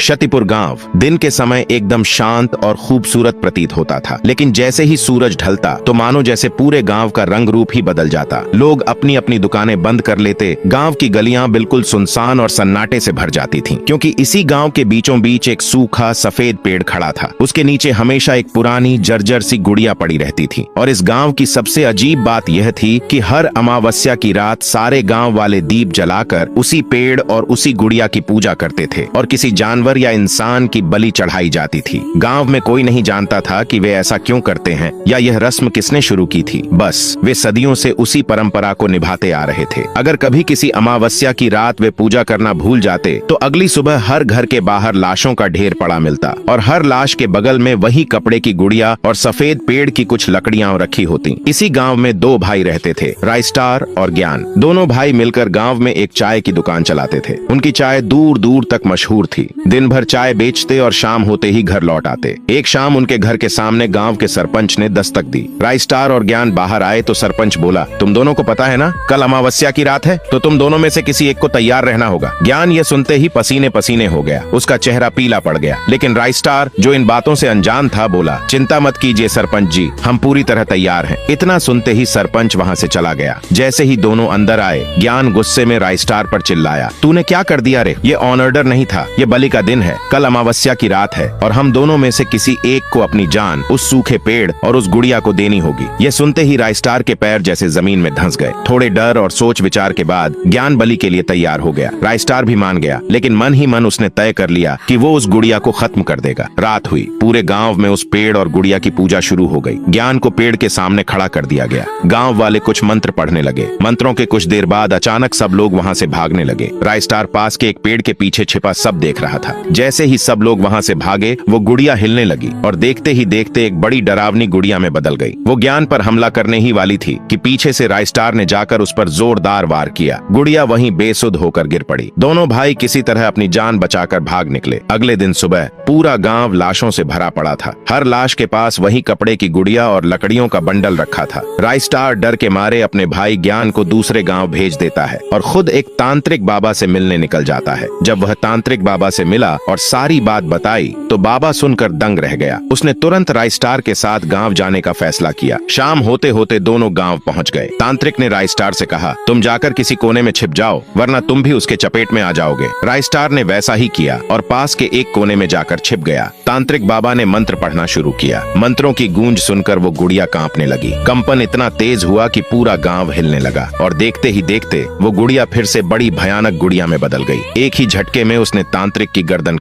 क्षतिपुर गांव दिन के समय एकदम शांत और खूबसूरत प्रतीत होता था, लेकिन जैसे ही सूरज ढलता तो मानो जैसे पूरे गांव का रंग रूप ही बदल जाता। लोग अपनी अपनी दुकानें बंद कर लेते। गांव की गलियां बिल्कुल सुनसान और सन्नाटे से भर जाती थीं, क्योंकि इसी गांव के बीचों बीच एक सूखा सफेद पेड़ खड़ा था। उसके नीचे हमेशा एक पुरानी जर्जर सी गुड़िया पड़ी रहती थी। और इस गांव की सबसे अजीब बात यह थी कि हर अमावस्या की रात सारे गांव वाले दीप जलाकर उसी पेड़ और उसी गुड़िया की पूजा करते थे और किसी जानवर या इंसान की बलि चढ़ाई जाती थी। गांव में कोई नहीं जानता था कि वे ऐसा क्यों करते हैं या यह रस्म किसने शुरू की थी। बस वे सदियों से उसी परंपरा को निभाते आ रहे थे। अगर कभी किसी अमावस्या की रात वे पूजा करना भूल जाते तो अगली सुबह हर घर के बाहर लाशों का ढेर पड़ा मिलता और हर लाश के बगल में वही कपड़े की गुड़िया और सफेद पेड़ की कुछ लकड़ियां रखी होती। इसी गांव में दो भाई रहते थे, राइस्टार और ज्ञान। दोनों भाई मिलकर गांव में एक चाय की दुकान चलाते थे। उनकी चाय दूर दूर तक मशहूर थी। दिन भर चाय बेचते और शाम होते ही घर लौट आते। एक शाम उनके घर के सामने गांव के सरपंच ने दस्तक दी। राइस्टार और ज्ञान बाहर आए तो सरपंच बोला, तुम दोनों को पता है ना, कल अमावस्या की रात है, तो तुम दोनों में से किसी एक को तैयार रहना होगा। ज्ञान ये सुनते ही पसीने पसीने हो गया, उसका चेहरा पीला पड़ गया। लेकिन राइस्टार जो इन बातों से अनजान था बोला, चिंता मत कीजिए सरपंच जी, हम पूरी तरह तैयार हैं। इतना सुनते ही सरपंच वहाँ से चला गया। जैसे ही दोनों अंदर आए, ज्ञान गुस्से में राइस्टार पर चिल्लाया, तूने क्या कर दिया रे? ये ऑन ऑर्डर नहीं था, ये बलि का दिन है। कल अमावस्या की रात है और हम दोनों में से किसी एक को अपनी जान उस सूखे पेड़ और उस गुड़िया को देनी होगी। ये सुनते ही राइस्टार के पैर जैसे जमीन में धंस गए। थोड़े डर और सोच विचार के बाद ज्ञान बलि के लिए तैयार हो गया। राइस्टार भी मान गया, लेकिन मन ही मन उसने तय कर लिया कि वो उस गुड़िया को खत्म कर देगा। रात हुई, पूरे गांव में उस पेड़ और गुड़िया की पूजा शुरू हो गई। ज्ञान को पेड़ के सामने खड़ा कर दिया गया। गांव वाले कुछ मंत्र पढ़ने लगे। मंत्रों के कुछ देर बाद अचानक सब लोग वहां से भागने लगे। राइस्टार पास के एक पेड़ के पीछे छिपा सब देख रहा था। जैसे ही सब लोग वहां से भागे, वो गुड़िया हिलने लगी और देखते ही देखते एक बड़ी डरावनी गुड़िया में बदल गई। वो ज्ञान पर हमला करने ही वाली थी कि पीछे से राइस्टार ने जाकर उस पर जोरदार वार किया। गुड़िया वहीं बेसुध होकर गिर पड़ी। दोनों भाई किसी तरह अपनी जान बचाकर भाग निकले। अगले दिन सुबह पूरा गांव लाशों से भरा पड़ा था। हर लाश के पास वही कपड़े की गुड़िया और लकड़ियों का बंडल रखा था। राइस्टार डर के मारे अपने भाई ज्ञान को दूसरे गांव भेज देता है और खुद एक तांत्रिक बाबा से मिलने निकल जाता है। जब वह तांत्रिक बाबा से मिला और सारी बात बताई तो बाबा सुनकर दंग रह गया। उसने तुरंत राइस्टार के साथ गांव जाने का फैसला किया। शाम होते होते दोनों गांव पहुंच गए। तांत्रिक ने राइस्टार से कहा, तुम जाकर किसी कोने में छिप जाओ, वरना तुम भी उसके चपेट में आ जाओगे। राइस्टार ने वैसा ही किया और पास के एक कोने में जाकर छिप गया। तांत्रिक बाबा ने मंत्र पढ़ना शुरू किया। मंत्रों की गूंज सुनकर वो गुड़िया कांपने लगी। कंपन इतना तेज हुआ कि पूरा गांव हिलने लगा और देखते ही देखते वो गुड़िया फिर से बड़ी भयानक गुड़िया में बदल गई। एक ही झटके में उसने तांत्रिक की गर्दन